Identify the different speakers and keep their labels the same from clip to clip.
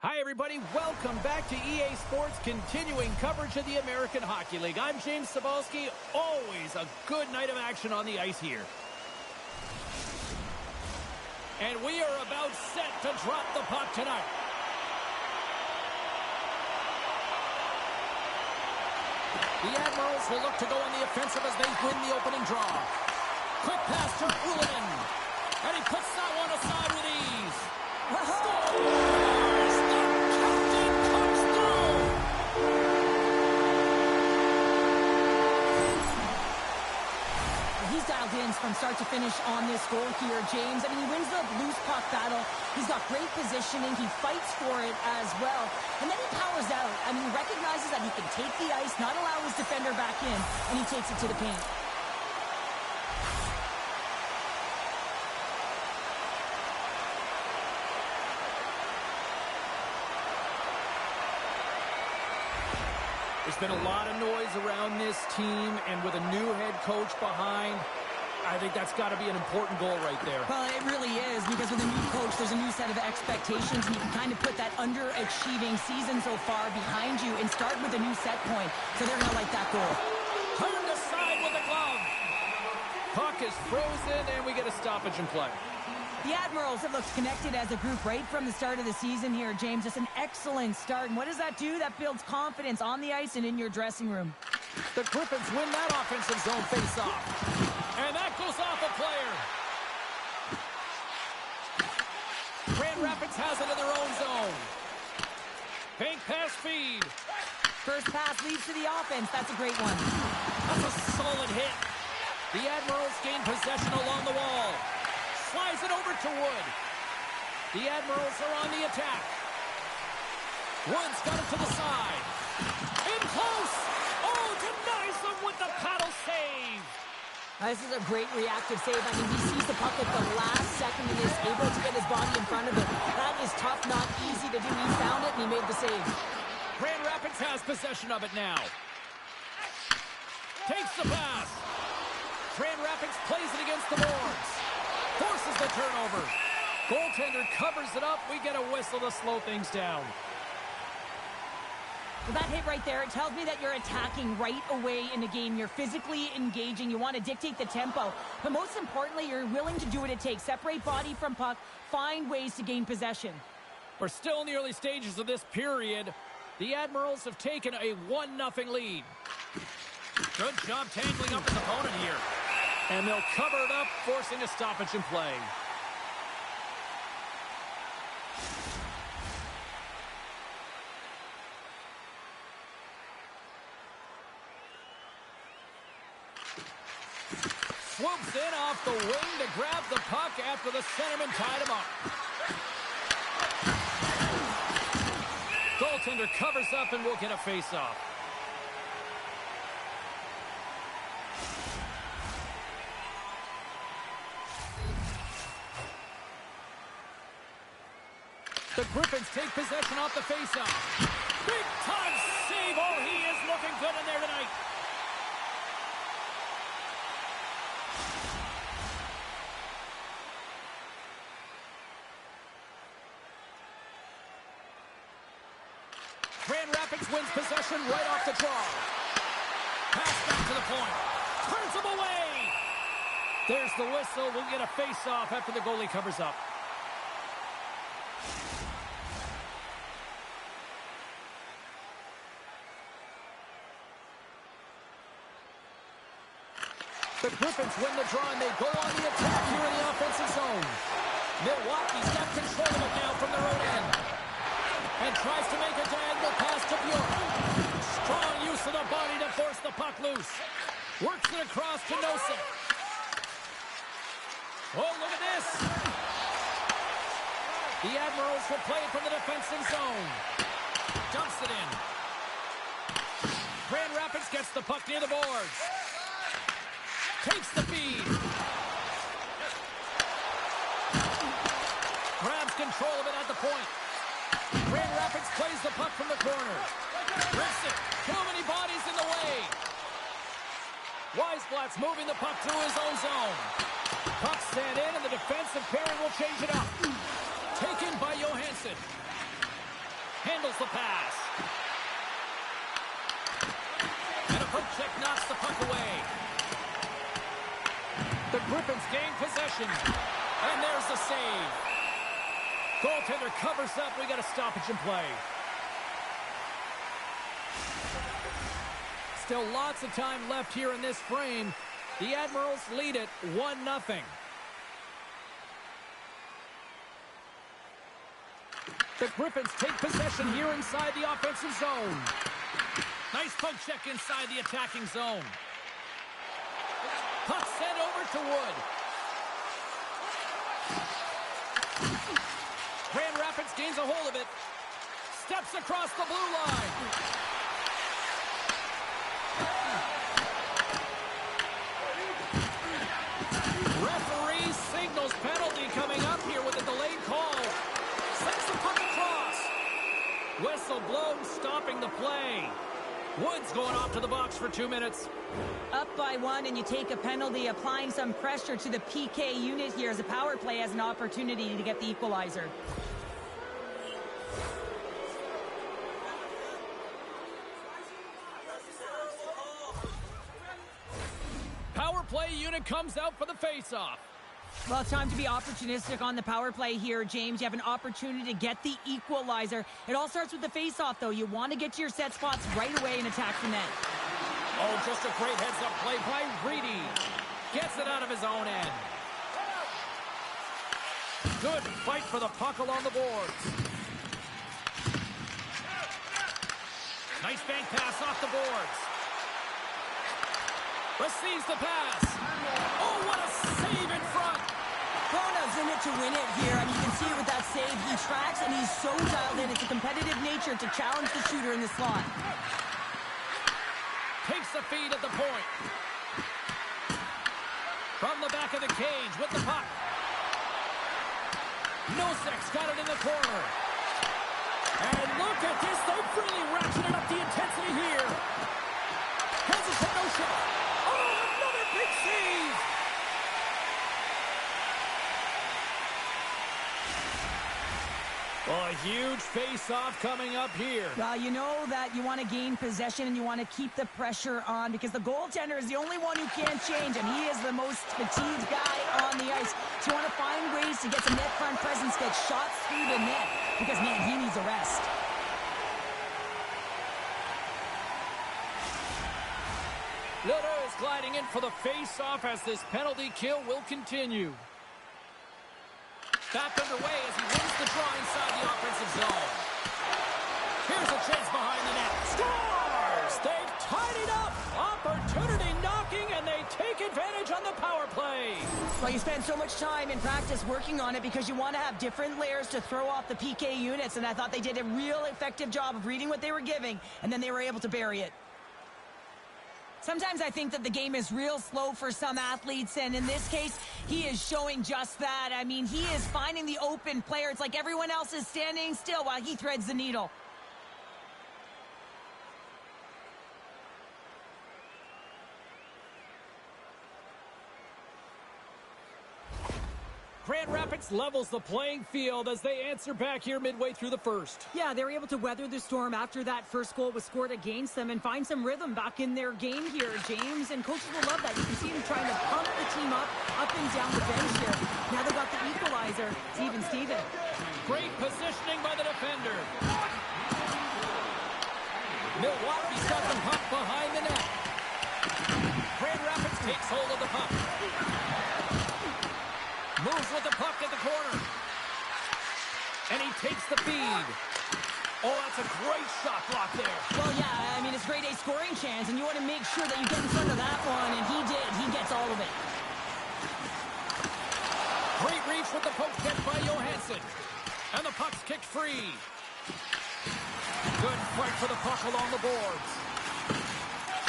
Speaker 1: Hi, everybody. Welcome back to EA Sports, continuing coverage of the American Hockey League. I'm James Cebulski. Always a good night of action on the ice here. And we are about set to drop the puck tonight. The Admirals will look to go on the offensive as they win the opening draw. Quick pass to Ullman. And he puts that one aside with ease. Scores!
Speaker 2: In from start to finish on this goal here, James. I mean, he wins the loose puck battle. He's got great positioning. He fights for it as well. And then he powers out. I mean, he recognizes that he can take the ice, not allow his defender back in, and he takes it to the paint.
Speaker 1: There's been a lot of noise around this team, and with a new head coach behind, I think that's got to be an important goal right there.
Speaker 2: Well, it really is, because with a new coach, there's a new set of expectations, and you can kind of put that underachieving season so far behind you and start with a new set point. So they're going to like that goal.
Speaker 1: Turned aside with the glove. Puck is frozen, and we get a stoppage in play.
Speaker 2: The Admirals have looked connected as a group right from the start of the season here, James. Just an excellent start. And what does that do? That builds confidence on the ice and in your dressing room.
Speaker 1: The Griffins win that offensive zone face-off. And that goes off a player. Grand Rapids has it in their own zone. Bank pass feed.
Speaker 2: First pass leads to the offense. That's a great one.
Speaker 1: That's a solid hit. The Admirals gain possession along the wall. Slides it over to Wood. The Admirals are on the attack. Wood's got it to the side. In close. Oh, denies them with the paddle save.
Speaker 2: This is a great reactive save. I mean, he sees the puck at the last second and is able to get his body in front of it. That is tough, not easy to do. He found it and he made the save.
Speaker 1: Grand Rapids has possession of it now. Takes the pass. Grand Rapids plays it against the boards. Forces the turnover. Goaltender covers it up. We get a whistle to slow things down.
Speaker 2: Well, that hit right there, it tells me that you're attacking right away in the game. You're physically engaging. You want to dictate the tempo. But most importantly, you're willing to do what it takes. Separate body from puck. Find ways to gain possession.
Speaker 1: We're still in the early stages of this period. The Admirals have taken a 1-0 lead. Good job tangling up his opponent here. And they'll cover it up, forcing a stoppage in play. Swoops in off the wing to grab the puck after the centerman tied him up. Goaltender covers up and we'll get a face-off. The Griffins take possession off the face-off. Big-time save. Oh, he is looking good in there tonight. Grand Rapids wins possession right off the draw. Pass back to the point. Turns him away. There's the whistle. We'll get a face-off after the goalie covers up. The Griffins win the draw, and they go on the attack here in the offensive zone. Milwaukee's got control of it now from their own end. And tries to make a diagonal pass to Bjork. Strong use of the body to force the puck loose. Works it across to Nosek. Oh, look at this. The Admirals will play it from the defensive zone. Dumps it in. Grand Rapids gets the puck near the boards. Takes the feed. Grabs control of it at the point. Grand Rapids plays the puck from the corner. Rips it. Too many bodies in the way. Weisblatt's moving the puck through his own zone. Puck sent in, and the defensive pairing will change it up. Taken by Johansson. Handles the pass. And a poke check knocks the puck away. The Griffins gain possession. And there's the save. Goaltender covers up. We got a stoppage in play. Still lots of time left here in this frame. The Admirals lead it 1-0. The Griffins take possession here inside the offensive zone. Nice poke check inside the attacking zone. Puck sent over to Wood. Grand Rapids gains a hold of it. Steps across the blue line. Referee signals penalty coming up here with a delayed call. Sends the puck across. Whistle blown, stopping the play. Woods going off to the box for 2 minutes.
Speaker 2: Up by 1, and you take a penalty, applying some pressure to the PK unit here as a power play has an opportunity to get the equalizer.
Speaker 1: Power play unit comes out for the face-off.
Speaker 2: Well, it's time to be opportunistic on the power play here, James. You have an opportunity to get the equalizer. It all starts with the face-off, though. You want to get to your set spots right away and attack the net.
Speaker 1: Oh, just a great heads-up play by Reedy. Gets it out of his own end. Good fight for the puck along the boards. Nice bank pass off the boards. Receives the pass. Oh, what a save in front.
Speaker 2: Kona's in it to win it here. I mean, you can see it with that save. He tracks, and he's so dialed in. It's a competitive nature to challenge the shooter in the slot.
Speaker 1: Takes the feed at the point. From the back of the cage with the puck. Nosek's got it in the corner. And look at this. They've really ratcheted up the intensity here. Has it to Nosek. Oh, another big save. Well, a huge face-off coming up here.
Speaker 2: Well, you know that you want to gain possession and you want to keep the pressure on because the goaltender is the only one who can't change, and he is the most fatigued guy on the ice. So you want to find ways to get some net front presence, get shots through the net because, man, he needs a rest.
Speaker 1: Leroux is gliding in for the face-off as this penalty kill will continue. Back underway as he wins the draw inside the offensive zone. Here's a chance behind the net. Scores! They've tied it up. Opportunity knocking, and they take advantage on the power play.
Speaker 2: Well, you spend so much time in practice working on it because you want to have different layers to throw off the PK units, and I thought they did a real effective job of reading what they were giving, and then they were able to bury it. Sometimes I think that the game is real slow for some athletes, and in this case, he is showing just that. I mean, he is finding the open player. It's like everyone else is standing still while he threads the needle.
Speaker 1: Grand Rapids levels the playing field as they answer back here midway through the first.
Speaker 2: Yeah, they were able to weather the storm after that first goal was scored against them and find some rhythm back in their game here, James. And coaches will love that. You can see them trying to pump the team up and down the bench here. Now they got the equalizer. It's even Steven.
Speaker 1: Great positioning by the defender. Milwaukee's got the puck behind the net. Grand Rapids takes hold of the puck. Moves with the puck at the corner. And he takes the feed. Oh, that's a great shot block there.
Speaker 2: Well, yeah, I mean, it's grade A scoring chance, and you want to make sure that you get in front of that one, and he did. He gets all of it.
Speaker 1: Great reach with the poke check by Johansson. And the puck's kicked free. Good fight for the puck along the boards.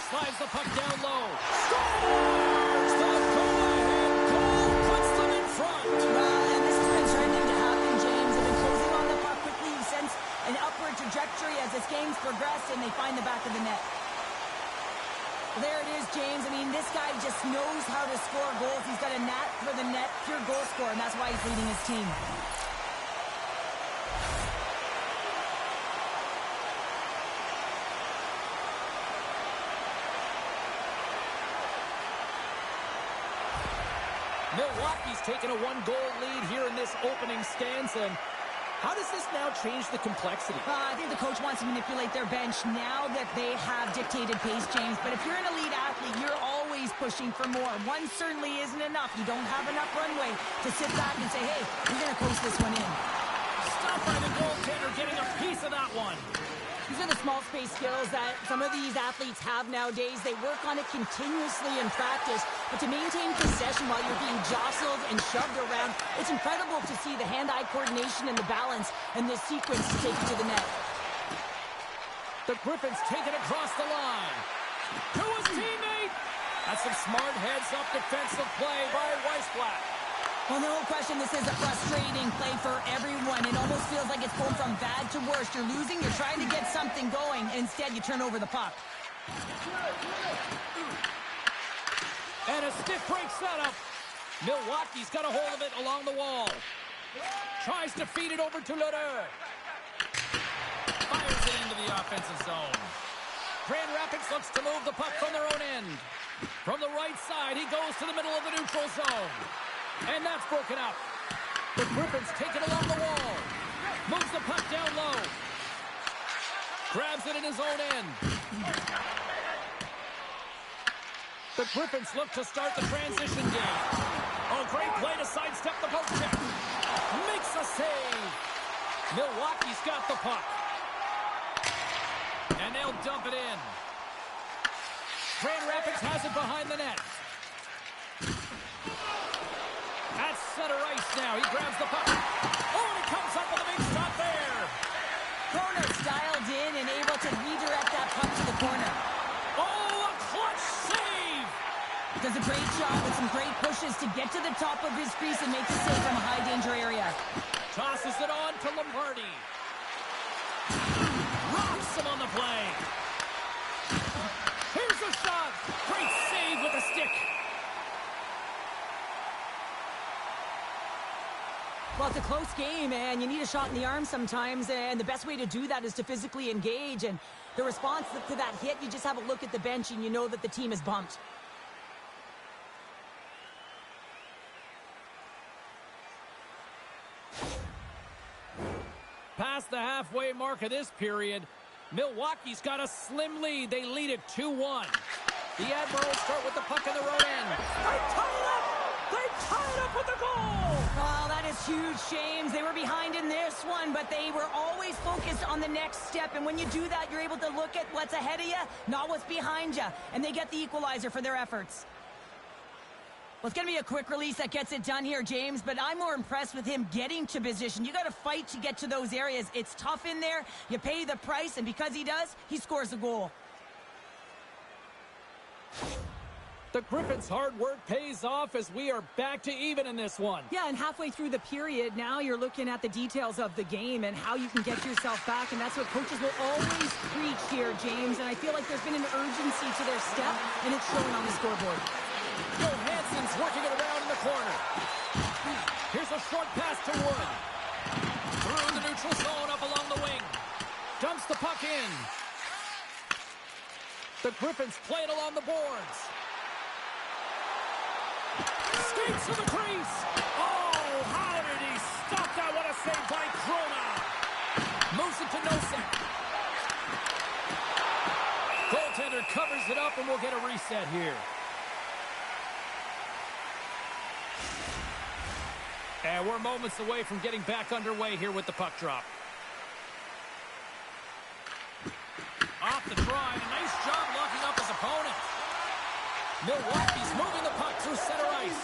Speaker 1: Slides the puck down low. Scores! The go-ahead goal puts them in front.
Speaker 2: And this has been starting to happen, James. They've been closing on the puck quickly. You sense an upward trajectory as this game's progressed, and they find the back of the net. There it is, James. I mean, this guy just knows how to score goals. He's got a knack for the net, pure goal scorer, and that's why he's leading his team.
Speaker 1: Milwaukee's taken a one-goal lead here in this opening stanza. And how does this now change the complexity?
Speaker 2: I think the coach wants to manipulate their bench now that they have dictated pace, James. But if you're an elite athlete, you're always pushing for more. One certainly isn't enough. You don't have enough runway to sit back and say, hey, we're going to coast this one in.
Speaker 1: Stopped by the goaltender, getting a piece of that one.
Speaker 2: These are the small space skills that some of these athletes have nowadays. They work on it continuously in practice, but to maintain possession while you're being jostled and shoved around, it's incredible to see the hand-eye coordination and the balance and this sequence to take it to the net.
Speaker 1: The Griffins take it across the line. To his teammate. That's some smart heads-up defensive play by Weissblatt.
Speaker 2: Well, no question, this is a frustrating play for everyone. It almost feels like it's going from bad to worse. You're losing, you're trying to get something going, and instead you turn over the puck.
Speaker 1: And a stiff break setup. Milwaukee's got a hold of it along the wall. Tries to feed it over to Lederer. Fires it into the offensive zone. Grand Rapids looks to move the puck from their own end. From the right side, he goes to the middle of the neutral zone. And that's broken up. The Griffins take it along the wall. Moves the puck down low. Grabs it in his own end. The Griffins look to start the transition game. Oh, great play to sidestep the poke check. Makes a save. Milwaukee's got the puck. And they'll dump it in. Grand Rapids has it behind the net. At center ice now. He grabs the puck. Oh, and he comes up with a big shot there.
Speaker 2: Kroner's dialed in and able to redirect that puck to the corner.
Speaker 1: Oh, a clutch save.
Speaker 2: Does a great job with some great pushes to get to the top of his crease and make the save from a high-danger area.
Speaker 1: Tosses it on to Lombardi. Rocks him on the play. Here's a shot. Great save with a stick.
Speaker 2: Well, it's a close game, and you need a shot in the arm sometimes, and the best way to do that is to physically engage. And the response to that hit, you just have a look at the bench, and you know that the team is bumped.
Speaker 1: Past the halfway mark of this period, Milwaukee's got a slim lead. They lead it 2-1. The Admirals start with the puck in their own end. They tie it up! They tie it up with the goal!
Speaker 2: Well, that is huge, James. They were behind in this one, but they were always focused on the next step. And when you do that, you're able to look at what's ahead of you, not what's behind you. And they get the equalizer for their efforts. Well, it's going to be a quick release that gets it done here, James, but I'm more impressed with him getting to position. You got to fight to get to those areas. It's tough in there. You pay the price, and because he does, he scores a goal.
Speaker 1: The Griffins' hard work pays off as we are back to even in this one.
Speaker 2: Yeah, and halfway through the period, now you're looking at the details of the game and how you can get yourself back, and that's what coaches will always preach here, James, and I feel like there's been an urgency to their step, and it's showing on the scoreboard.
Speaker 1: Johansson's working it around in the corner. Here's a short pass to Wood. Through the neutral zone, up along the wing. Dumps the puck in. The Griffins play it along the boards. Skates to the crease. Oh, how did he stop that? What a save by Krona. Moves it to Nosek. Goaltender covers it up, and we'll get a reset here. And we're moments away from getting back underway here with the puck drop. Off the try, and a nice job locking up his opponent. Milwaukee's moving the puck through center ice.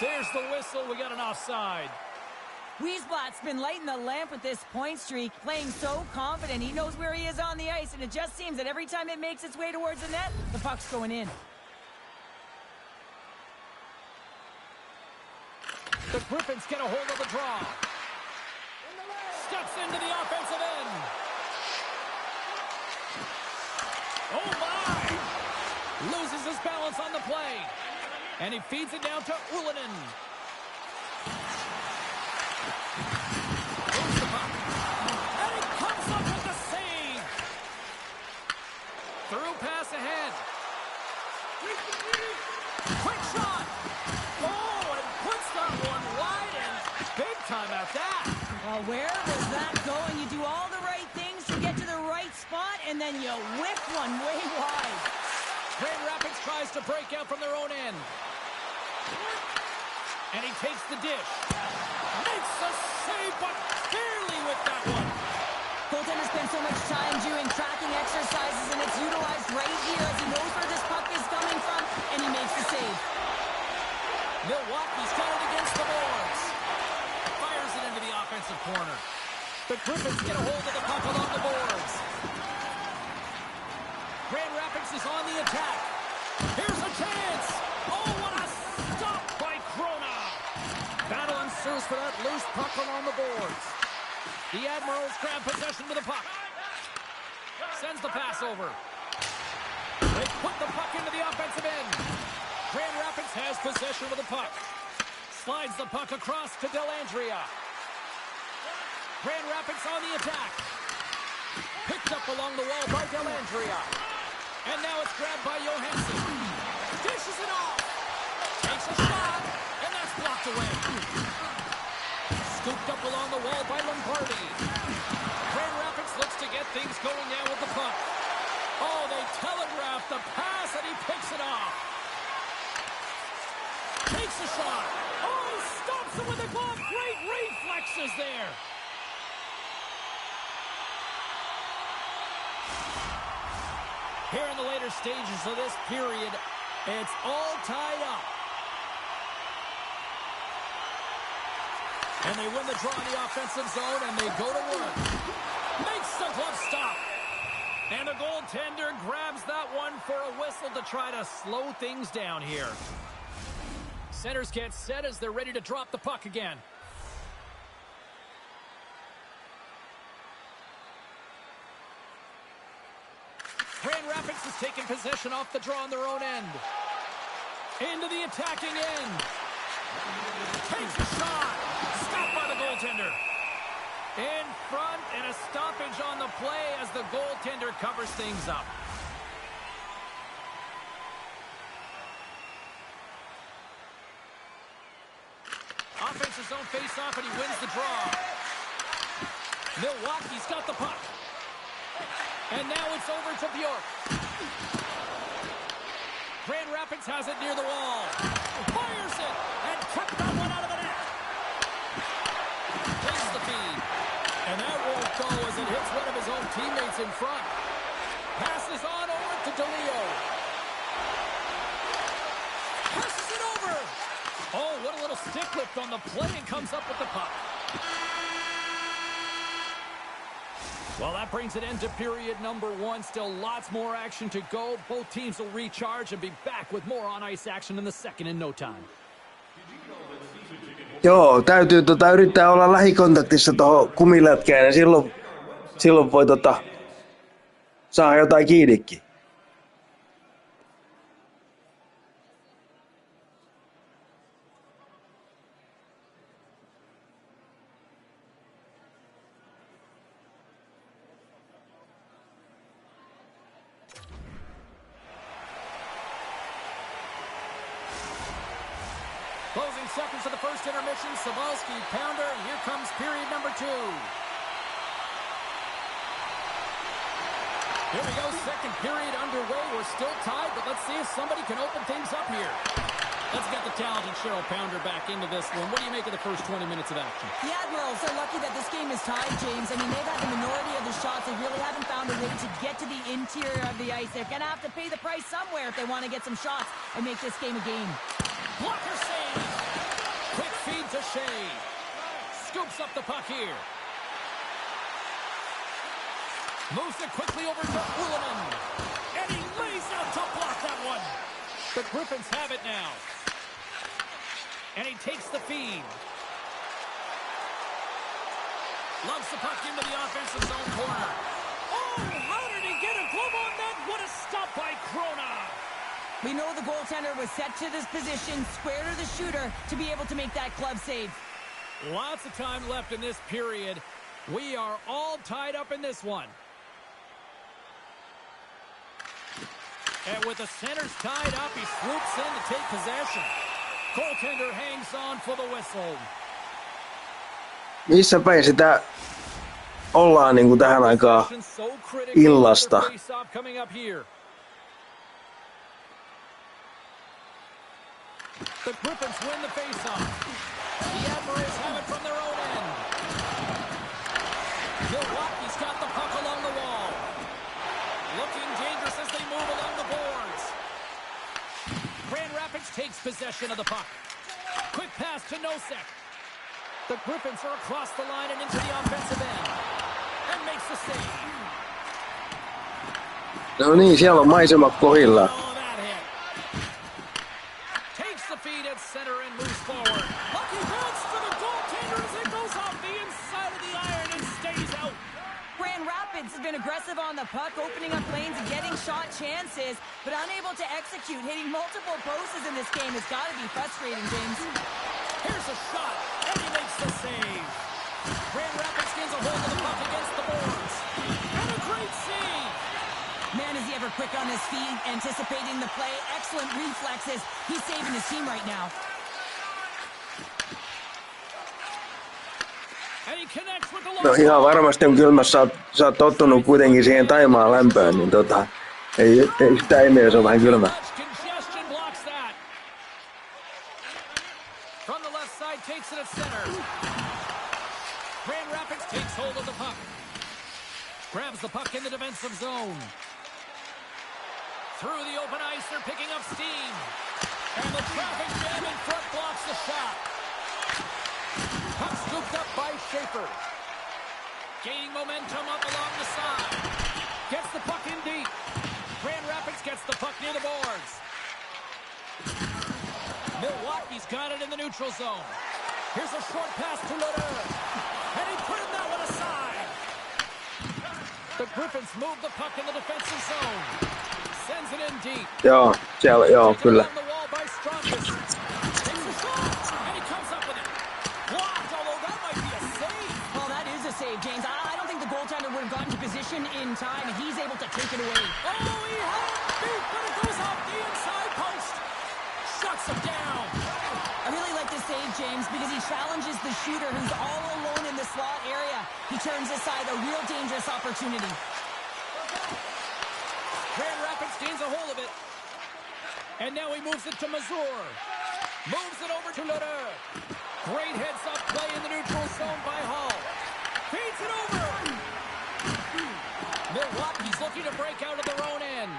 Speaker 1: There's the whistle. We got an offside.
Speaker 2: Wiesblatt's been lighting the lamp with this point streak, playing so confident. He knows where he is on the ice, and it just seems that every time it makes its way towards the net, the puck's going in.
Speaker 1: The Griffins get a hold of the draw. Steps into the offensive end. Oh, my! Loses his balance on the play. And he feeds it down to Ullinen. Moves the puck. And he comes up with the save. Through pass ahead. Quick shot. Oh, and puts that one wide, and big time at that.
Speaker 2: Well, where was that going? You do all the right things to get to the right spot, and then you whip one way wide.
Speaker 1: Grand Rapids tries to break out from their own end. And he takes the dish. Makes a save, but barely with that one.
Speaker 2: Goaltender spends so much time doing tracking exercises, and it's utilized right here as he knows where this puck is coming from, and he makes the save.
Speaker 1: Milwaukee's got it against the boards. Fires it into the offensive corner. The Griffins get a hold of the puck along the boards. Grand Rapids is on the attack. Here's a chance. Oh, what a stop by Krona. Battle ensues for that loose puck along the boards. The Admirals grab possession with the puck. Sends the pass over. They put the puck into the offensive end. Grand Rapids has possession with the puck. Slides the puck across to Dellandrea. Grand Rapids on the attack. Picked up along the wall by Dellandrea. And now it's grabbed by Johansson. Dishes it off. Takes a shot. And that's blocked away. Scooped up along the wall by Lombardi. Grand Rapids looks to get things going now with the puck. Oh, they telegraph the pass, and he picks it off. Takes a shot. Oh, he stops it with a glove. Great reflexes there. Here in the later stages of this period, it's all tied up. And they win the draw in the offensive zone, and they go to work. Makes the glove stop. And the goaltender grabs that one for a whistle to try to slow things down here. Centers get set as they're ready to drop the puck again. Grand Rapids has taken possession off the draw on their own end. Into the attacking end. Takes a shot. Stopped by the goaltender. In front, and a stoppage on the play as the goaltender covers things up. Offensive zone face-off, and he wins the draw. Milwaukee's got the puck. And now it's over to Bjork. Grand Rapids has it near the wall. Fires it, and kept that one out of the net. Takes the feed. And that won't go as it hits one of his own teammates in front. Passes on over to DeLeo. Passes it over. Oh, what a little stick lift on the play, and comes up with the puck. Well, that brings it into period number one. Still lots more action to go. Both teams will recharge and be back with more on-ice action in the second in no time.
Speaker 3: Joo, täytyy yrittää olla lähikontaktissa tuohon kumilätkään, ja silloin voi saada jotain kiinnikin.
Speaker 1: Closing seconds of the first intermission. Savalski, pounder, and here comes period number two. Here we go, second period underway. We're still tied, but let's see if somebody can open things up here. Let's get the talented Cheryl Pounder back into this one. What do you make of the first 20 minutes of action?
Speaker 2: The Admirals are lucky that this game is tied, James. I mean, they've had the minority of the shots. They really haven't found a way to get to the interior of the ice. They're going to have to pay the price somewhere if they want to get some shots and make this game a game.
Speaker 1: Blocker save. Quick feed to Shea. Scoops up the puck here. Moves it quickly over to Ullinen. And he lays out to block that one. The Griffins have it now. And he takes the feed. Loves the puck into the offensive zone corner. Oh, how did he get a glove on that? What a stop by Krona.
Speaker 2: We know the goaltender was set to this position, square to the shooter, to be able to make that glove save.
Speaker 1: Lots of time left in this period. We are all tied up in this one. And with the centers tied up, he swoops in to take possession. Goaltender hangs on for the whistle.
Speaker 3: Missä päin sitä ollaan niin kuin tähän aikaan illasta?
Speaker 1: The Griffins win the faceoff. The Admirals have it from their own end. Milwaukee's got the puck along the wall. Looking dangerous as they move along the boards. Grand Rapids takes possession of the puck. Quick pass to Nosek. The Griffins are across the line and into the offensive end. And makes the save.
Speaker 3: No niin, siellä on maisemat kohdillaan.
Speaker 1: Takes the feed at center and moves forward. Lucky bounce for the goaltender as it goes off the inside of the iron and stays out.
Speaker 2: Grand Rapids has been aggressive on the puck, opening up lanes and getting shot chances, but unable to execute. Hitting multiple posts in this game has got to be frustrating, James.
Speaker 1: Here's a shot, and he makes the save. Grand Rapids gains a hold of the puck against the boards. And a great save.
Speaker 2: Man, is he ever quick on his feet, anticipating the play. Excellent reflexes. He's saving his team right now.
Speaker 3: No ihan varmasti on kylmässä, sä oot tottunut kuitenkin siihen Taimaan lämpöön, niin ei sitä ihmeä, jos on vähän kylmä.
Speaker 1: From the left side, takes it at center. Grand Rapids takes hold of the puck. Grabs the puck in the defensive zone. Through the open ice, they're picking up steam. And the traffic jam in front blocks the shot. Puck scooped up by Schaefer. Gaining momentum up along the side. Gets the puck in deep. Grand Rapids gets the puck near the boards. Milwaukee's got it in the neutral zone. Here's a short pass to Lodeur. And he put that one aside. The Griffins move the puck in the defensive zone. Sends it in deep.
Speaker 3: Joo, siellä, joo, kyllä.
Speaker 1: On the wall by Stromquist. Takes a shot, and he comes up with it. Blocked, although that might be a save.
Speaker 2: Well, that is a save, James. I don't think the goaltender would have gotten to position in time, and he's able to take it away.
Speaker 1: Oh, he had it beat, but it goes off the inside post. Shuts him down.
Speaker 2: I really like this save, James, because he challenges the shooter who's all alone in the slot area. He turns aside a real dangerous opportunity.
Speaker 1: Grand Rapids gains a hold of it. And now he moves it to Mazur. Moves it over to Lodeur. Great heads-up play in the neutral zone by Hall. Feeds it over. Milwaukee's looking to break out of their own end.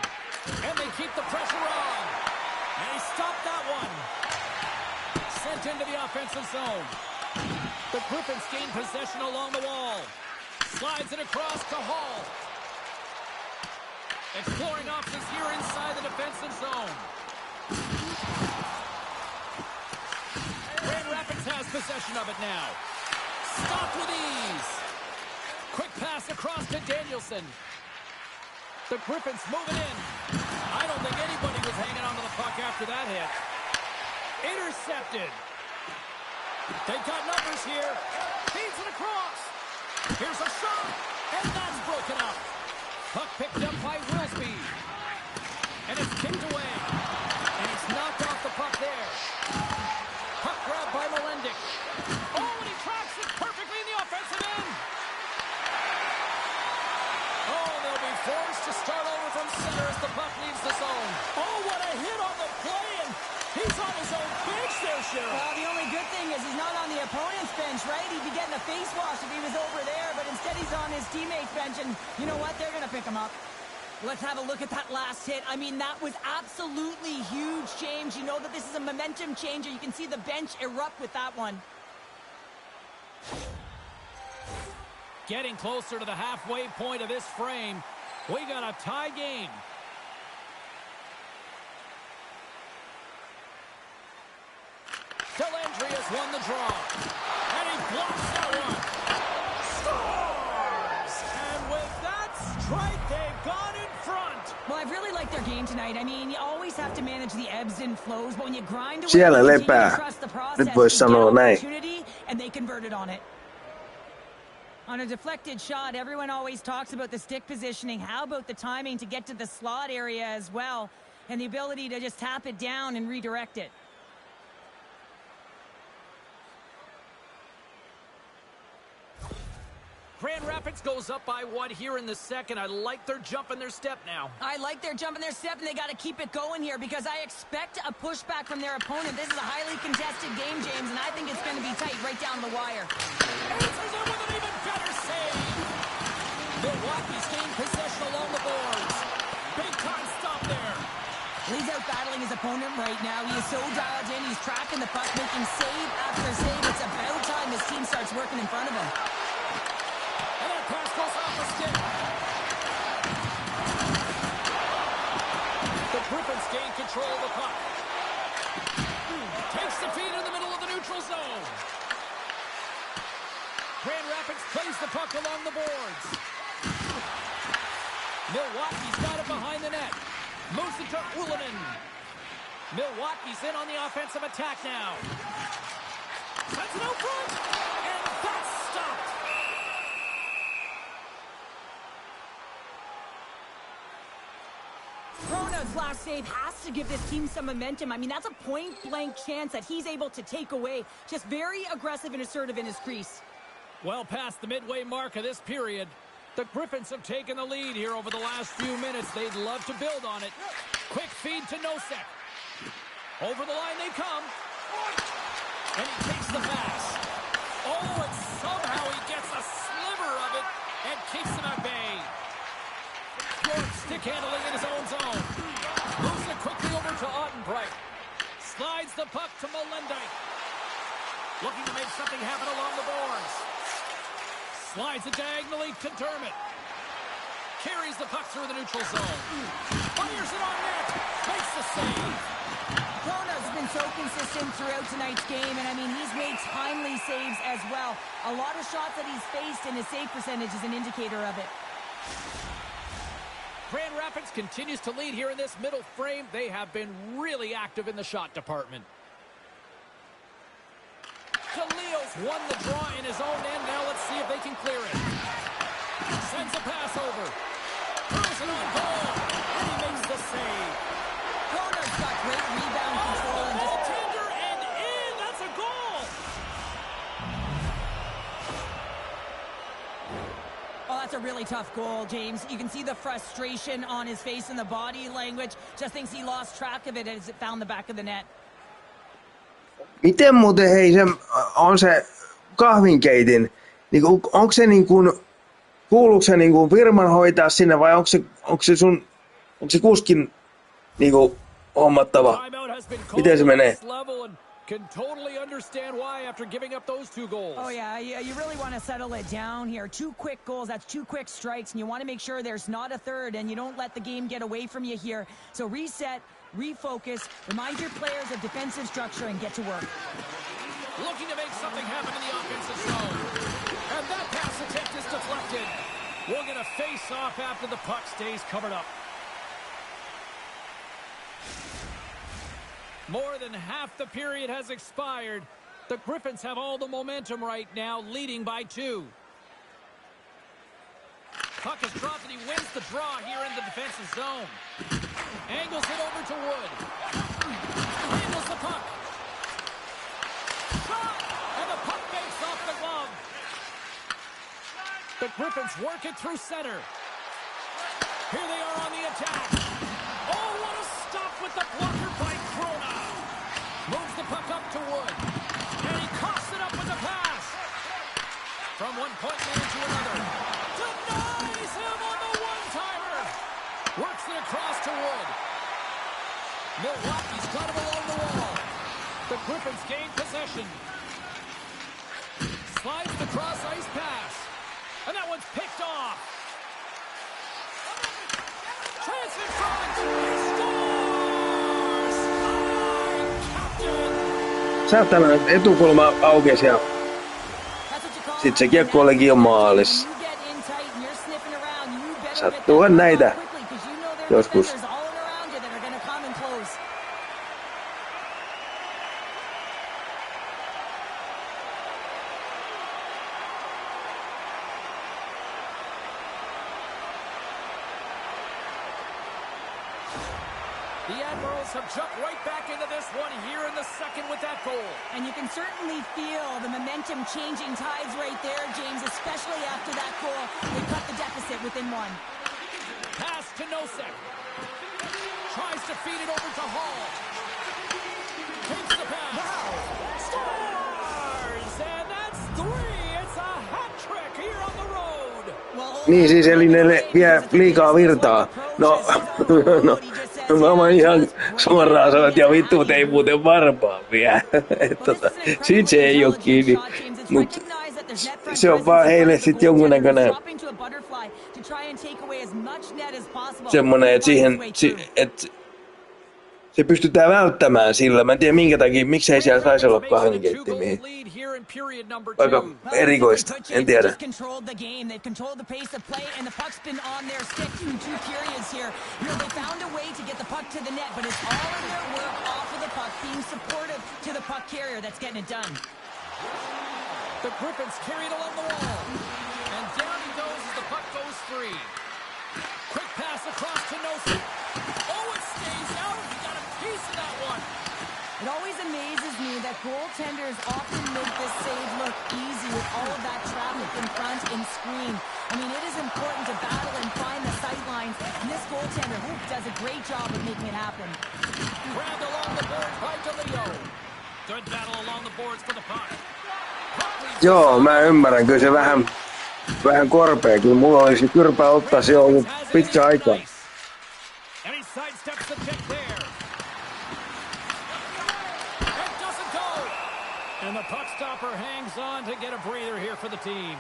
Speaker 1: And they keep the pressure on. And he stopped that one. Sent into the offensive zone. The Griffins gain possession along the wall. Slides it across to Hall. Exploring options here inside the defensive zone. Grand Rapids has possession of it now. Stopped with ease. Quick pass across to Danielson. The Griffins moving in. I don't think anybody was hanging onto the puck after that hit. Intercepted. They've got numbers here. Feeds it across. Here's a shot. And that's broken up. Puck picked up by Wilsby. And it's kicked away. And he's knocked off the puck there. Puck grabbed by Melendick. Oh, and he tracks it perfectly in the offensive end. Oh, they'll be forced to start over from center as the puck leaves the zone. Oh, what a hit on the play, and he's on his own
Speaker 2: bench, right? He'd be getting a face wash if he was over there, but instead he's on his teammate's bench, and you know what? They're going to pick him up. Let's have a look at that last hit. I mean, that was absolutely huge, James. You know that this is a momentum changer. You can see the bench erupt with that one.
Speaker 1: Getting closer to the halfway point of this frame. We got a tie game. Dellandry has won the draw. And he blocks that one. Scores! And with that strike, they've gone in front.
Speaker 2: Well, I've really liked their game tonight. I mean, you always have to manage the ebbs and flows, but when you grind away,
Speaker 3: Siellä
Speaker 2: you continue
Speaker 3: lepää.
Speaker 2: to trust the process,
Speaker 3: Nyt vois
Speaker 2: you get
Speaker 3: sanoa
Speaker 2: an
Speaker 3: näin.
Speaker 2: opportunity, and they converted on it. On a deflected shot, everyone always talks about the stick positioning. How about the timing to get to the slot area as well, and the ability to just tap it down and redirect it?
Speaker 1: Grand Rapids goes up by 1 here in the second. I like their jump and their step now.
Speaker 2: I like their jump and their step, and they got to keep it going here because I expect a pushback from their opponent. This is a highly contested game, James, and I think it's going to be tight right down the wire.
Speaker 1: Answers it with an even better save. Milwaukee's gained possession along the boards. Big time stop there.
Speaker 2: He's out battling his opponent right now. He is so dialed in. He's tracking the puck, making save after save. It's about time his team starts working in front of him.
Speaker 1: And that pass goes off the stick. The Griffins gain control of the puck. Takes the feed in the middle of the neutral zone. Grand Rapids plays the puck along the boards. Milwaukee's got it behind the net. Moves it to Ullinen. Milwaukee's in on the offensive attack now. Sends it out front. And that's stopped.
Speaker 2: Krona's last save has to give this team some momentum. I mean, that's a point-blank chance that he's able to take away. Just very aggressive and assertive in his crease.
Speaker 1: Well past the midway mark of this period. The Griffins have taken the lead here over the last few minutes. They'd love to build on it. Quick feed to Nosek. Over the line they come. And he takes the pass. Oh, and somehow he gets a sliver of it and keeps him at bay. York stick handling in his own zone. Moves it quickly over to Ottenbright. Slides the puck to Melendijk. Looking to make something happen along the boards. Slides it diagonally to Dermott. Carries the puck through the neutral zone. Fires it on net. Makes the save.
Speaker 2: Krona's been so consistent throughout tonight's game, and I mean, he's made timely saves as well. A lot of shots that he's faced, and his save percentage is an indicator of it.
Speaker 1: Grand Rapids continues to lead here in this middle frame. They have been really active in the shot department. DeLeo's won the draw in his own end. Now let's see if they can clear it. Sends a pass over. Throws it on goal. And he makes the save.
Speaker 2: Krona's got great rebound control. And
Speaker 1: Goaltender and in. That's a goal.
Speaker 2: Oh, that's a really tough goal, James. You can see the frustration on his face and the body language. Just thinks he lost track of it as it found the back of the net.
Speaker 3: Miten muuten, hei, on se kahvinkeitin, niin onko se niin kuin, kuuluuko se niin kuin firman hoitaa sinne vai onko se kuskin niin kuin hommattava? Miten se menee?
Speaker 1: Can totally understand why after giving up those 2 goals.
Speaker 2: Oh, yeah, you really want to settle it down here. 2 quick goals, that's 2 quick strikes, and you want to make sure there's not a third, and you don't let the game get away from you here. So reset, refocus, remind your players of defensive structure, and get to work.
Speaker 1: Looking to make something happen in the offensive zone. And that pass attempt is deflected. We'll get a face-off after the puck stays covered up. More than half the period has expired. The Griffins have all the momentum right now, leading by 2. Puck is dropped and he wins the draw here in the defensive zone. Angles it over to Wood. Handles the puck. Shot! And the puck makes off the glove. The Griffins work it through center. Here they are on the attack. Oh, what a stop with the blocker by Krona. Moves the puck up to Wood. And he coughs it up with the pass. From one point man to another. Denies him on the one-timer. Works it across to Wood. Milwaukee's got him along the wall. The Griffins gain possession. Slides the cross-ice pass. And that one's picked off. Chance in front. Scores! Captain!
Speaker 3: Saatana etukulma aukesi ja sit se kiekko olikin jo maalis. Sattuuhan näitä joskus.
Speaker 1: The Admirals have jumped right back into this one here in the second with that goal.
Speaker 2: And you can certainly feel the momentum changing tides right there, James, especially after that goal. They cut the deficit within one.
Speaker 1: Pass to Nosek. Tries to feed it over to Hall. Takes the pass. Wow. Scores! And that's 3. It's a hat trick here on the road.
Speaker 3: Niin siis eli ne vie liikaa virtaa. No mä oon ihan suoraan sanonut, ja vittu ei muuten varmaan vielä. Sit se ei oo kiinni. Mut se on vaan heille sit jonkunnäköinen semmonen, että siihen, että se pystytään välttämään sillä. Mä en tiedä minkä takia, miksei siellä saisi olla kahvinkeittimia. Aika erikoista, en tiedä.
Speaker 1: The Griffins carry it along the wall. And down he goes as the puck goes free. Quick pass across to Nosek. Oh, it stays out. He got a piece of that one.
Speaker 2: It always amazes me that goaltenders often make this save look easy with all of that traffic in front and screen. I mean, it is important to battle and find the sight lines, and this goaltender does a great job of making it happen.
Speaker 1: Grabbed along the boards by DeLeo. Good battle along the boards for the puck.
Speaker 3: Joo, mä ymmärrän. Kyllä se vähän korpea. Kyllä mulla olisi kyrpää ottaa se ollut pitkä aikaa.
Speaker 1: And he sidesteps the pick there. It doesn't go. And the puck stopper hangs on to get a breather here for the team.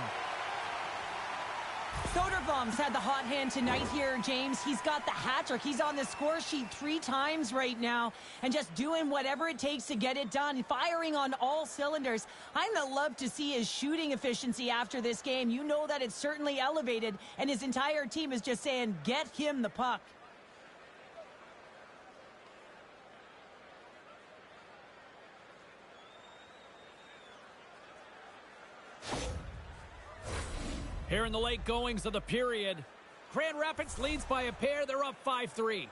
Speaker 2: Soderblom's had the hot hand tonight here, James. He's got the hat trick. He's on the score sheet 3 times right now and just doing whatever it takes to get it done, firing on all cylinders. I'm going to love to see his shooting efficiency after this game. You know that it's certainly elevated, and his entire team is just saying, get him the puck.
Speaker 1: Here in the late goings of the period, Grand Rapids leads by a pair. They're up 5-3.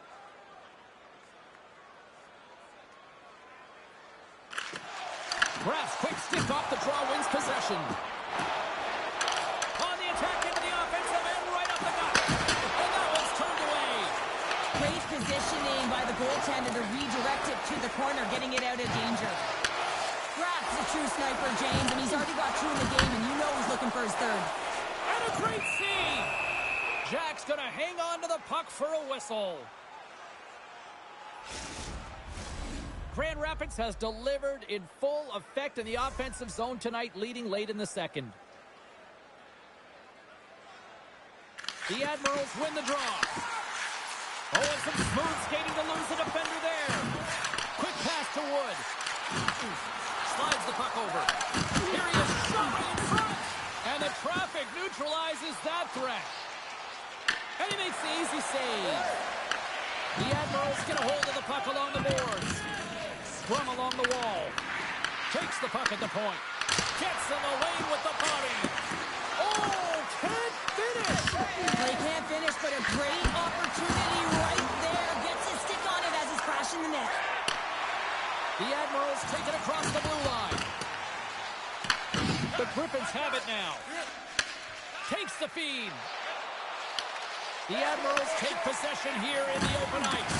Speaker 1: Grabs quick stick off the draw, wins possession. On the attack into the offensive end, right up the gut. And that one's turned away.
Speaker 2: Great positioning by the goaltender to redirect it to the corner, getting it out of danger. Grabs a true sniper, James, and he's already got 2 in the game, and you know he's looking for his 3rd.
Speaker 1: And a great save. Jack's going to hang on to the puck for a whistle. Grand Rapids has delivered in full effect in the offensive zone tonight, leading late in the second. The Admirals win the draw. Oh, and some smooth skating to lose the defender there. Quick pass to Wood. Slides the puck over. Here he is, shot right in front. And the traffic neutralizes that threat. And he makes the easy save. The Admirals get a hold of the puck along the boards. Scrum along the wall. Takes the puck at the point. Gets in the lane with the body. Oh, can't finish.
Speaker 2: Well, he can't finish, but a great opportunity right there. Gets his stick on it as he's crashing the net.
Speaker 1: The Admirals take it across the blue line. The Griffins have it now. Takes the feed. The Admirals take possession here in the open ice.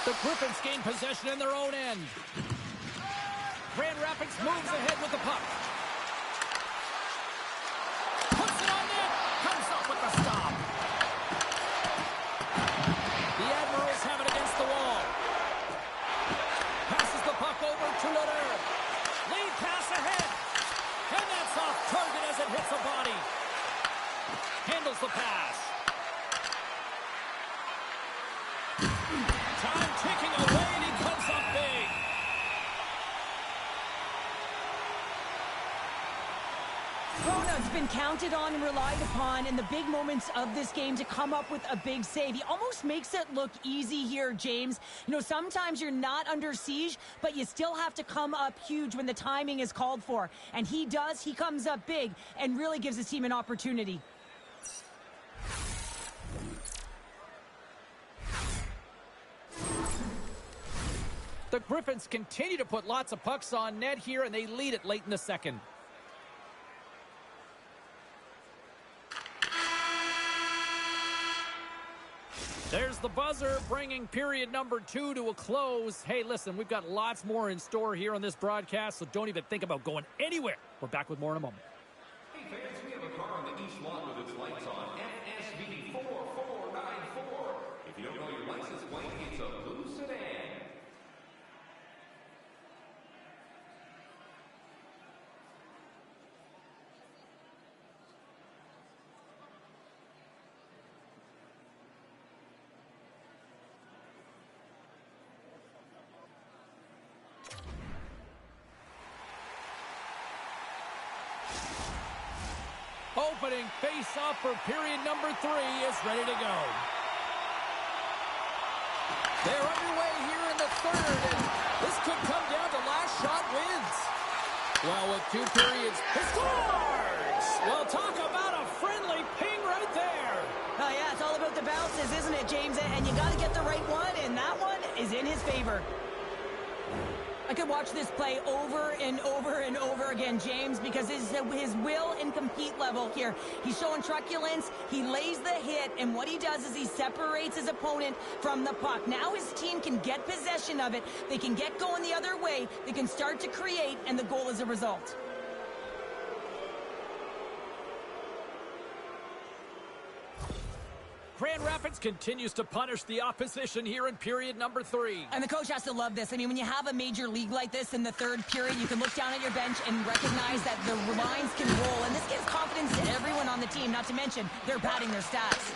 Speaker 1: The Griffins gain possession in their own end. Grand Rapids moves ahead with the puck. handles the pass. Time ticking away, and he comes up big.
Speaker 2: Rona's been counted on and relied upon in the big moments of this game to come up with a big save. He almost makes it look easy here, James. You know, sometimes you're not under siege, but you still have to come up huge when the timing is called for. And he does. He comes up big and really gives his team an opportunity.
Speaker 1: The Griffins continue to put lots of pucks on net here, and they lead it late in the second. There's the buzzer, bringing period number 2 to a close. Hey, listen, we've got lots more in store here on this broadcast, so don't even think about going anywhere. We're back with more in a moment.
Speaker 4: Hey, fans, we have a car on the east lot with its lights on. FSV 4494. If you don't know your license plate, it's a blue sedan.
Speaker 1: Opening face-off for period number 3 is ready to go. They're underway here in the third, and this could come down to last shot wins. Well, with 2 periods, he scores! Well, talk about a friendly ping right there.
Speaker 2: Oh, yeah, it's all about the bounces, isn't it, James? And you got to get the right one, and that one is in his favor. I could watch this play over and over and over again, James, because his will and compete level here. He's showing truculence. He lays the hit, and what he does is he separates his opponent from the puck. Now his team can get possession of it. They can get going the other way. They can start to create, and the goal is a result.
Speaker 1: Grand Rapids continues to punish the opposition here in period number 3.
Speaker 2: And the coach has to love this. I mean, when you have a major league like this in the third period, you can look down at your bench and recognize that the lines can roll. And this gives confidence to everyone on the team, not to mention they're padding their stats.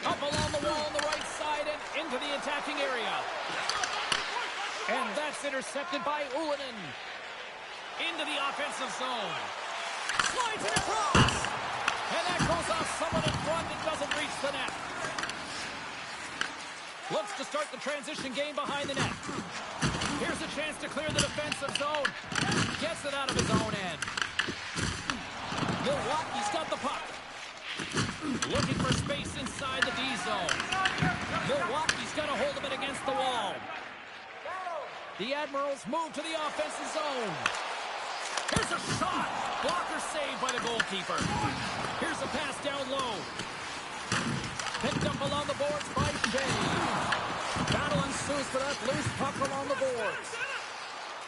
Speaker 1: Up along the wall on the right side and into the attacking area. And that's intercepted by Ullinen. Into the offensive zone. Slides it across. And that goes off someone in front and doesn't reach the net. Looks to start the transition game behind the net. Here's a chance to clear the defensive zone. Gets it out of his own end. Milwaukee's got the puck. Looking for space inside the D zone. Milwaukee's got a hold of it against the wall. The Admirals move to the offensive zone. Here's a shot. Blocker saved by the goalkeeper. Here's a pass down low. Picked up along the boards by Shea. Battle ensues for that loose puck along the boards.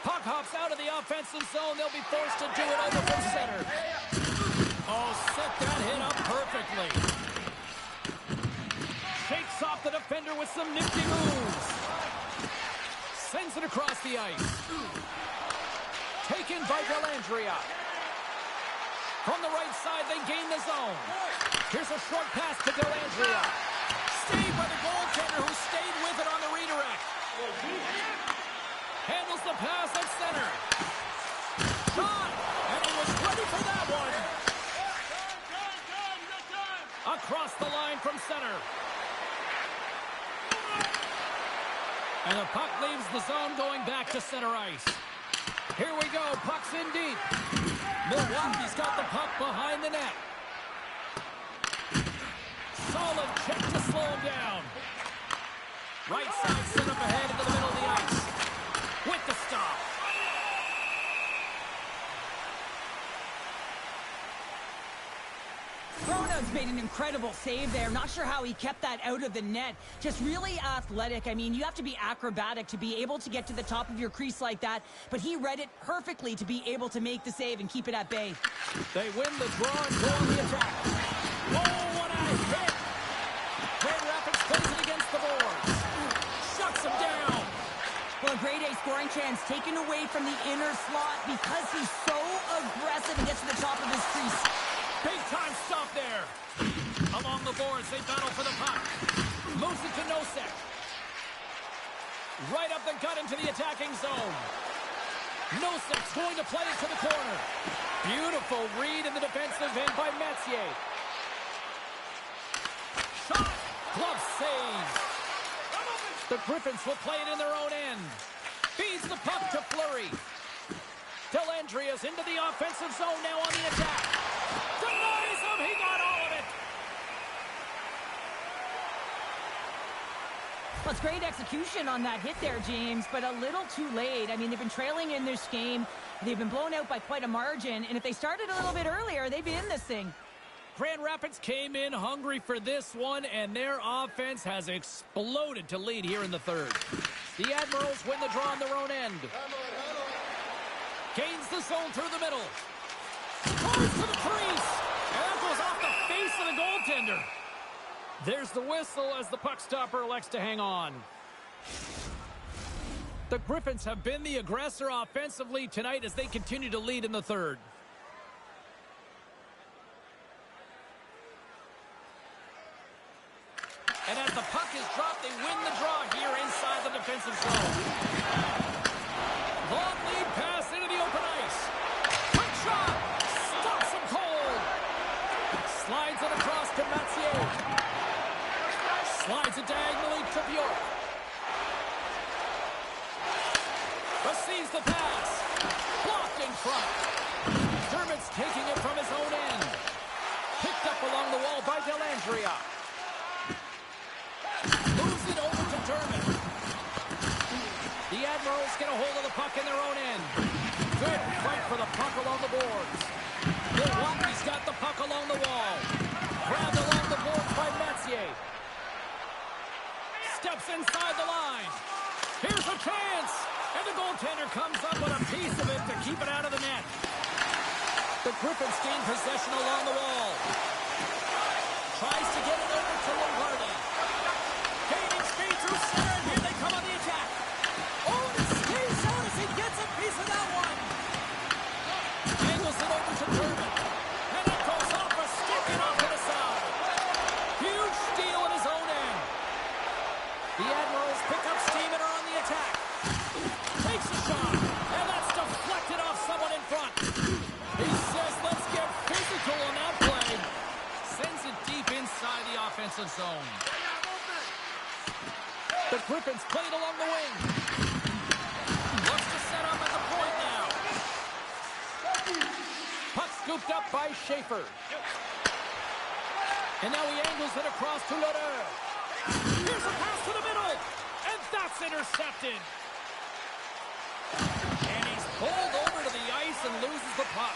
Speaker 1: Puck hops out of the offensive zone. They'll be forced to do it over from center. Oh, set that hit up perfectly. Shakes off the defender with some nifty moves. Sends it across the ice. Taken by Delandria. From the right side, they gain the zone. Here's a short pass to Delandria. Saved by the goaltender who stayed with it on the redirect. Handles the pass at center. Shot! And he was ready for that one. Across the line from center. And the puck leaves the zone going back to center ice. Here we go, puck's in deep. Milwaukee's got the puck behind the net. Solid check to slow him down. Right side set up ahead into the middle of the ice. With the stop.
Speaker 2: Rona's made an incredible save there. Not sure how he kept that out of the net. Just really athletic. I mean, you have to be acrobatic to be able to get to the top of your crease like that. But he read it perfectly to be able to make the save and keep it at bay.
Speaker 1: They win the draw and go on the attack. Oh, what a hit! Grand Rapids plays it against the boards. Shuts him down.
Speaker 2: Well, a grade A scoring chance taken away from the inner slot because he's so aggressive and gets to the top of his crease.
Speaker 1: Big time stop there. Along the boards, they battle for the puck. Moves it to Nosek. Right up the gut into the attacking zone. Nosek's going to play it to the corner. Beautiful read in the defensive end by Metier. Shot. Glove saves. The Griffins will play it in their own end. Feeds the puck to Fleury. Dellandria's into the offensive zone now on the attack. Denies him. He got all of it.
Speaker 2: Well, it's great execution on that hit there, James, but a little too late. I mean, they've been trailing in this game. They've been blown out by quite a margin, and if they started a little bit earlier, they'd be in this thing.
Speaker 1: Grand Rapids came in hungry for this one, and their offense has exploded to lead here in the third. The Admirals win the draw on their own end. Gains the zone through the middle. Scores to the crease, and that goes off the face of the goaltender. There's the whistle as the puck stopper elects to hang on. The Griffins have been the aggressor offensively tonight as they continue to lead in the third. And as the puck is dropped, they win the draw here inside the defensive zone. Long lead pass into the open ice. Quick shot. Stops him cold. Slides it across to Metier. Slides it diagonally to Bjork. Receives the pass. Blocked in front. Dermott's taking it from his own end. Picked up along the wall by Dellandria. Moves it over to Dermott. The Admirals get a hold of the puck in their own end. Good fight for the puck along the boards. Milwaukee's got the puck along the wall. Grabbed along the boards by Metier. Steps inside the line. Here's a chance. And the goaltender comes up with a piece of it to keep it out of the net. The Griffins gain possession along the wall. Tries to get it over to Lombardi. Gaining speed through center, and here they come on the attack. Oh, and it stays out as he gets a piece of that one. Angles it over to Dermott. And it goes off a stick and off to the side. Huge steal in his own end. The Admirals pick up steam and are on the attack. Takes a shot, and that's deflected off someone in front. He says, let's get physical on that play. Sends it deep inside the offensive zone. The Griffins played along the wing. Looks to set up at the point now. Puck scooped up by Schaefer. And now he angles it across to Lodeur. Here's a pass to the middle, and that's intercepted. And he's pulled over to the ice and loses the puck.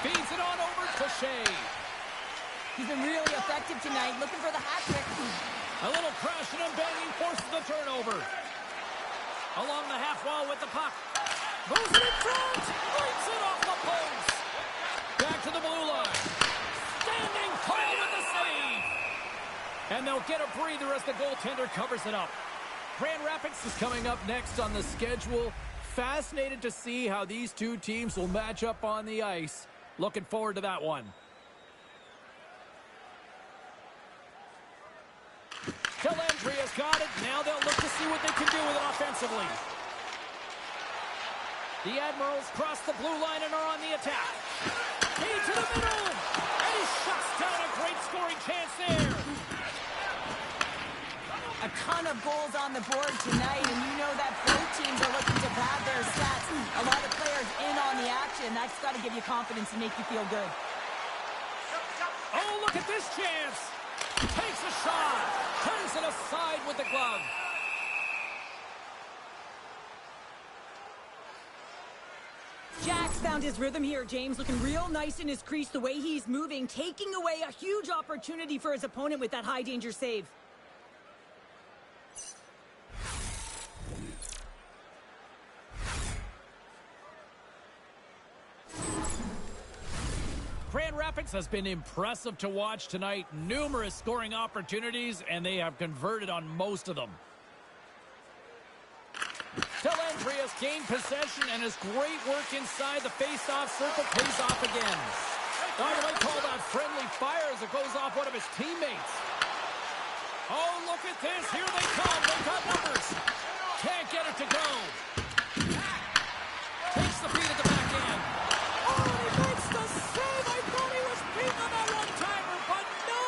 Speaker 1: Feeds it on over to Shea.
Speaker 2: He's been really effective tonight, looking for the hat trick.
Speaker 1: A little crashing and banging forces the turnover. Along the half wall with the puck. Moves it in front. Breaks it off the post. Back to the blue line. Standing tall with the save. And they'll get a breather as the goaltender covers it up. Grand Rapids is coming up next on the schedule. Fascinated to see how these two teams will match up on the ice. Looking forward to that one. Dellandria's got it. Now they'll look to see what they can do with it offensively. The Admirals cross the blue line and are on the attack. Feed to the middle. And he shuts down a great scoring chance there.
Speaker 2: A ton of goals on the board tonight, and you know that both teams are looking to pad their stats. A lot of players in on the action. That's got to give you confidence and make you feel good.
Speaker 1: Oh, look at this chance. Takes a shot. Turns it aside with the glove.
Speaker 2: Jack's found his rhythm here, James. Looking real nice in his crease, the way he's moving. Taking away a huge opportunity for his opponent with that high-danger save.
Speaker 1: Grand Rapids has been impressive to watch tonight. Numerous scoring opportunities, and they have converted on most of them. Dellandria Calgary has gained possession, and his great work inside the face-off circle pays off again. I might call that friendly fire as it goes off one of his teammates. Oh, look at this. Here they come. They got numbers. Can't get it to go. Takes the feed at the back end. Oh, he makes the save. I thought he was beating on that one-timer, but no.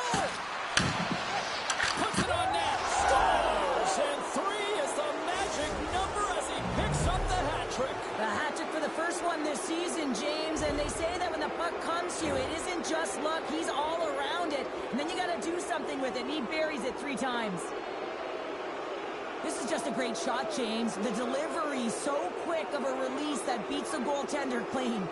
Speaker 1: Puts it on net. Scores. And 3 is the magic number as he picks up the hat trick.
Speaker 2: The hat trick for the first one this season, James. And they say that when the puck comes to you, it isn't just luck. He's all around it. And then you got to do something with it. And he buries it 3 times. This is just a great shot, James. The delivery, so quick of a release that beats the goaltender clean.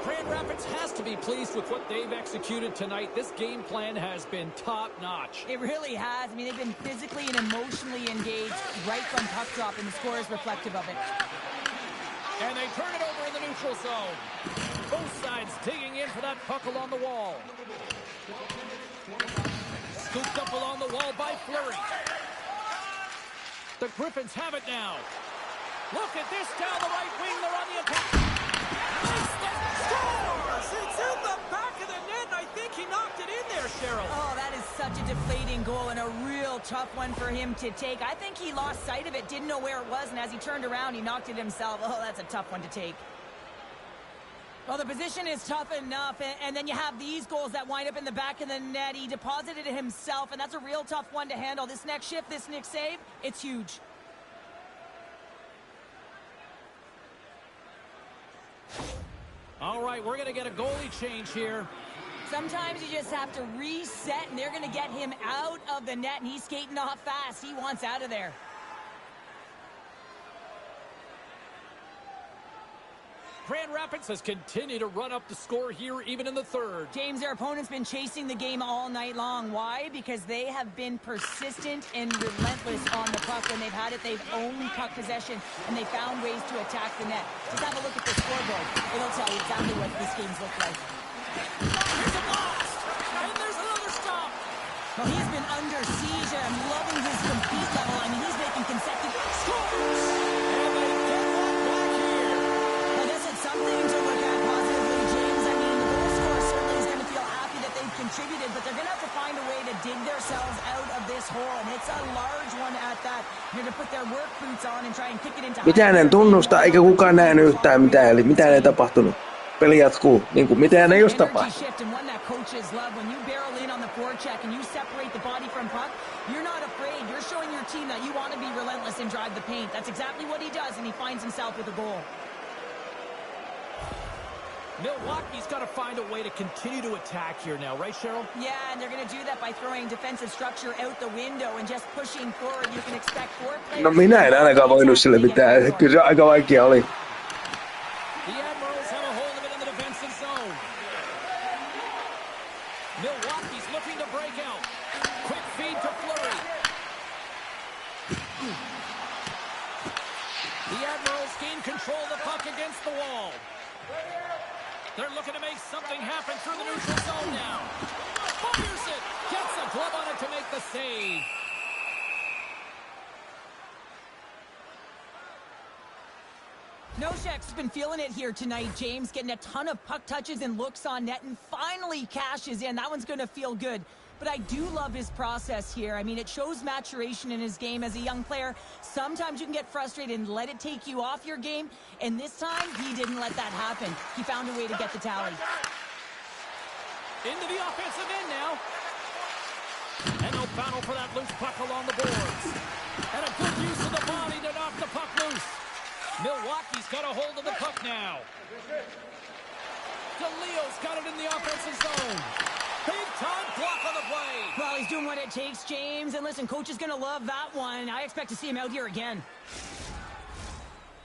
Speaker 1: Grand Rapids has to be pleased with what they've executed tonight. This game plan has been top-notch.
Speaker 2: It really has. I mean, they've been physically and emotionally engaged right from puck drop, and the score is reflective of it.
Speaker 1: And they turn it over in the neutral zone. Both sides digging in for that puck along the wall. Scooped up along the wall by Fleury. The Griffins have it now. Look at this down the right wing. They're on the attack. Scores! It's in the back of the net. I think he knocked it in there, Cheryl.
Speaker 2: Oh, that is such a deflating goal and a real tough one for him to take. I think he lost sight of it, didn't know where it was, and as he turned around, he knocked it himself. Oh, that's a tough one to take. Well, the position is tough enough, and then you have these goals that wind up in the back of the net. He deposited it himself, and that's a real tough one to handle. This next shift, this next save, it's huge.
Speaker 1: All right, we're going to get a goalie change here.
Speaker 2: Sometimes you just have to reset, and they're going to get him out of the net, and he's skating off fast. He wants out of there.
Speaker 1: Grand Rapids has continued to run up the score here even in the third.
Speaker 2: James, their opponent's been chasing the game all night long. Why? Because they have been persistent and relentless on the puck. When they've had it, they've owned puck possession, and they found ways to attack the net. Just have a look at the scoreboard. It'll tell you exactly what this game's look like.
Speaker 1: Here's a blast! And there's another stop!
Speaker 2: Well, he's been under siege, and I'm loving his compete level. I mean, he's making consecutive scores.
Speaker 1: And they get one back here.
Speaker 2: I guess it's something to look at positively, James. I mean, the goal scorer certainly is going to feel happy that they've contributed, but they're going to have to find a way to dig themselves out of this hole, and it's a large one at that. They're going to put their work boots on and try and kick it into...
Speaker 3: Mitään en tunnusta, eikä kukaan nähnyt yhtään mitään, eli mitään ei tapahtunut. Peli jatkuu, niin kuin mitään ei olisi tapahtunut.
Speaker 2: When you barrel in on the forecheck and you separate the body from puck, you're not afraid. You're showing your team that you want to be relentless and drive the paint. That's exactly what he does, and he finds himself with a goal.
Speaker 1: Milwaukee's got to find a way to continue to attack here now, right, Cheryl?
Speaker 2: Yeah, and they're going to do that by throwing defensive structure out the window and just pushing forward. You can expect 4 players...
Speaker 3: No minä en ainakaan voinut sille mitään. Kyllä se aika vaikea oli.
Speaker 1: The Admirals have a hold of it in the defensive zone. Milwaukee's looking to break out. Quick feed to Fleury. The Admirals gain control of the puck against the wall. They're looking to make something happen through the neutral zone now. Fires it. Gets a glove on it to make the save.
Speaker 2: Noshek's been feeling it here tonight, James, getting a ton of puck touches and looks on net, and finally cashes in. That one's going to feel good. But I do love his process here. I mean, it shows maturation in his game as a young player. Sometimes you can get frustrated and let it take you off your game, and this time, he didn't let that happen. He found a way to get the tally.
Speaker 1: Into the offensive end now. And no battle for that loose puck along the boards. And a good use of the body to knock the puck loose. Milwaukee's got a hold of the puck now. DeLeo's got it in the offensive zone. Big-time block on the play.
Speaker 2: Well, he's doing what it takes, James. And listen, coach is going to love that one. I expect to see him out here again.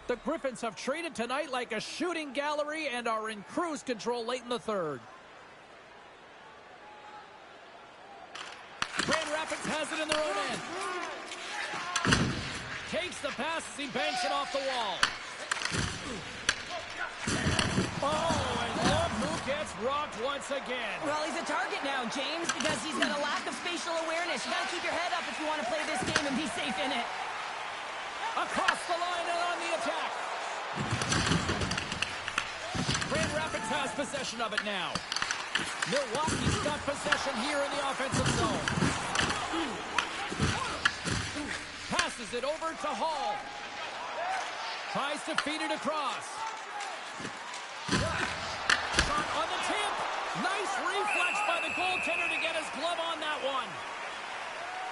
Speaker 1: The Griffins have traded tonight like a shooting gallery and are in cruise control late in the third. Grand Rapids has it in their own end. Takes the pass as he banks it off the wall. Oh, and look who gets rocked once again.
Speaker 2: Well, he's a target now, James, because he's got a lack of spatial awareness. You got to keep your head up if you want to play this game and be safe in it.
Speaker 1: Across the line and on the attack. Grand Rapids has possession of it now. Milwaukee's got possession here in the offensive zone. Passes it over to Hall. Tries to feed it across. Shot on the tip. Nice reflex by the goaltender to get his glove on that one.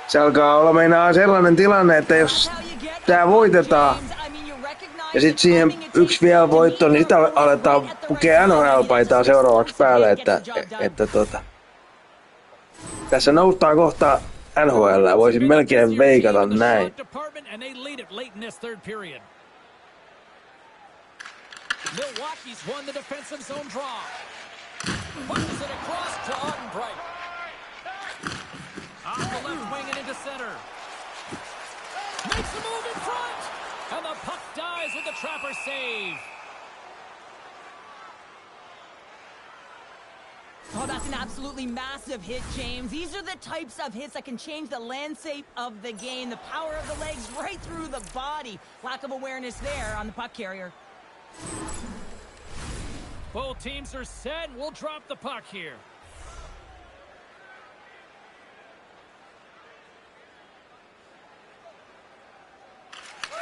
Speaker 3: Se alkaa olla meinaa sellainen tilanne, että jos tää voitetaan ja sit siihen yksi vielä voitto, niin sitä aletaan pukea NHL-paitaa seuraavaksi päälle, että tässä noustaan kohta NHL. Voisin melkein veikata näin.
Speaker 1: Milwaukee's won the defensive zone draw. Pushes it across to Ottenbright. Off the left wing and into center. Makes a move in front. And the puck dies with the Trapper save.
Speaker 2: Oh, that's an absolutely massive hit, James. These are the types of hits that can change the landscape of the game. The power of the legs right through the body. Lack of awareness there on the puck carrier.
Speaker 1: Both teams are set. We'll drop the puck here.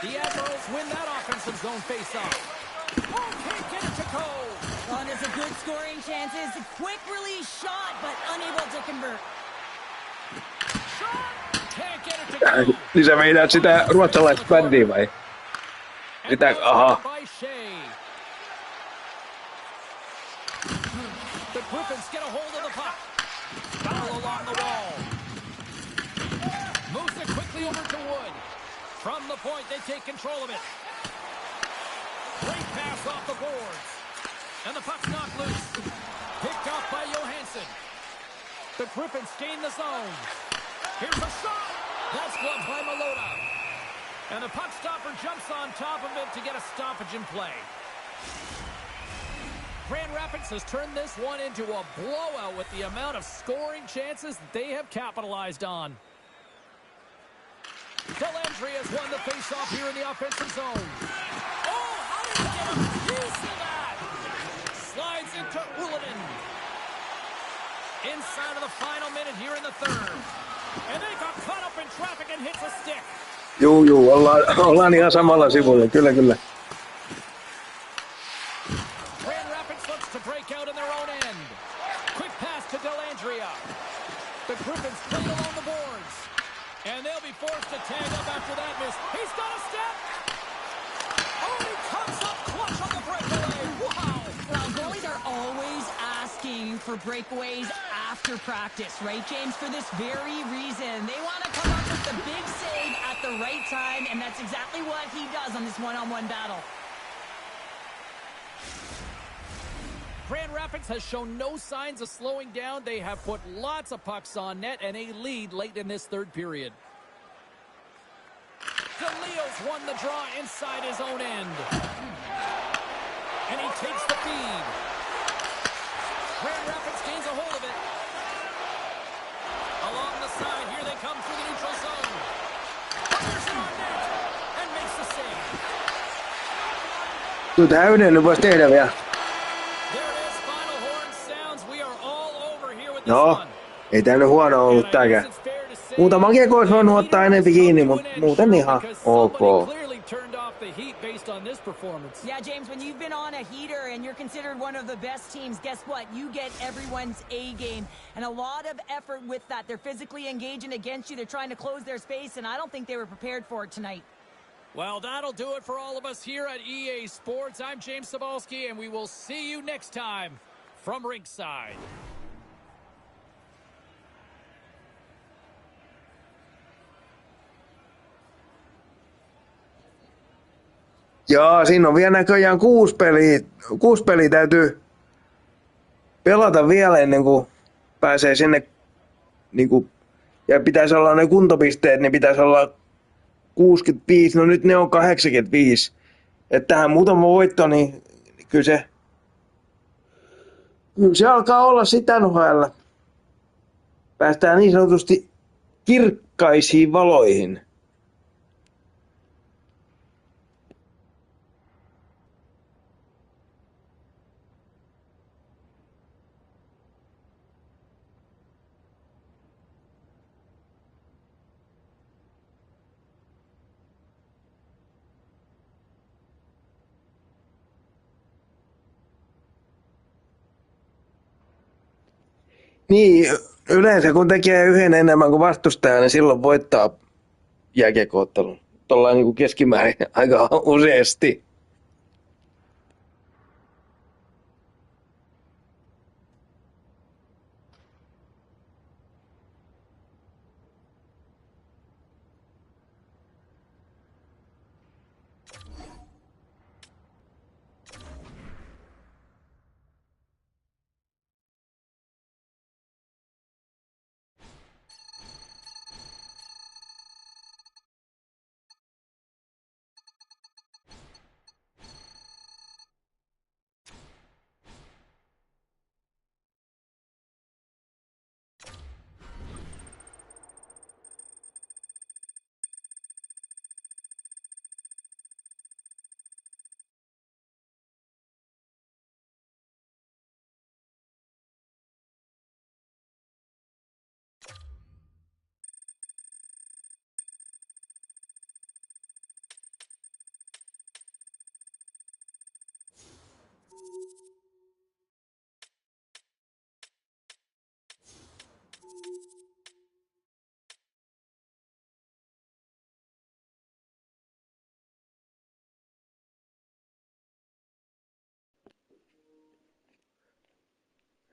Speaker 1: The Admirals win that offensive zone face-off. Oh, can't get it to go.
Speaker 2: Oh, and it's a good scoring chance. It's a quick release shot, but unable to convert.
Speaker 1: Shot! Can't get it to go.
Speaker 3: Niin sä meinaat sitä ruotsalaista bändiä vai? Mitä? Aha.
Speaker 1: The Griffins get a hold of the puck. Foul along the wall. Moves it quickly over to Wood. From the point, they take control of it. Great pass off the boards. And the puck's knocked loose. Picked off by Johansson. The Griffins gain the zone. Here's a shot. That's gloved by Malota. And the puck stopper jumps on top of it to get a stoppage in play. Grand Rapids has turned this one into a blowout with the amount of scoring chances that they have capitalized on. Dellandrea has won the faceoff here in the offensive zone. Oh, how did he get a piece of that? Slides into Ullinen. Inside of the final minute here in the third. And they got caught up in traffic and hits a stick.
Speaker 3: Juu, ollaan ihan samalla sivulla, kyllä.
Speaker 1: Grand Rapids looks to break out in their own end. Quick pass to Dellandrea. The Griffins play along the boards. And they'll be forced to tag up after that miss. He's got a step. Oh, he comes up clutch on the breakaway. Wow.
Speaker 2: Well, goalies are always asking for breakaways after practice, right, James? For this very reason. They want to come up with the big save at the right time, and that's exactly what he does on this one-on-one battle.
Speaker 1: Grand Rapids has shown no signs of slowing down. They have put lots of pucks on net and a lead late in this third period. DeLeo's won the draw inside his own end. And he takes the feed. Grand Rapids gains a hold of it. Along the side, here they come through the neutral zone. Fires it on net and makes the save.
Speaker 3: Tuo täydennys voisi tehdä vielä. No, ei tää nyt huono ollut tääkään. Muutama kiekko olisi voinut ottaa enempi kiinni, mutta muuten ihan ok.
Speaker 2: Yeah, James, when you've been on a heater and you're considered one of the best teams, guess what? You get everyone's A game. And a lot of effort with that. They're physically engaging against you. They're trying to close their space, and I don't think they were prepared for it tonight.
Speaker 1: Well, that'll do it for all of us here at EA Sports. I'm James Cybulski, and we will see you next time from Rinkside.
Speaker 3: Joo, siinä on vielä näköjään 6 peliä. 6 peliä täytyy pelata vielä ennen kuin pääsee sinne. Ja pitäisi olla ne kuntopisteet, niin pitäisi olla 65. No nyt ne on 85. Että tähän muutama voitto, niin kyllä Kyllä se alkaa olla sitä nohajalla. Päästään niin sanotusti kirkkaisiin valoihin. Niin, yleensä kun tekee yhden enemmän kuin vastustaja, niin silloin voittaa jääkiekko-ottelun. Tuollain niin kuin keskimäärin aika useasti.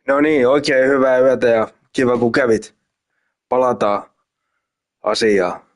Speaker 3: No niin, oikein hyvää yötä ja kiva kun kävit. Palataan asiaan.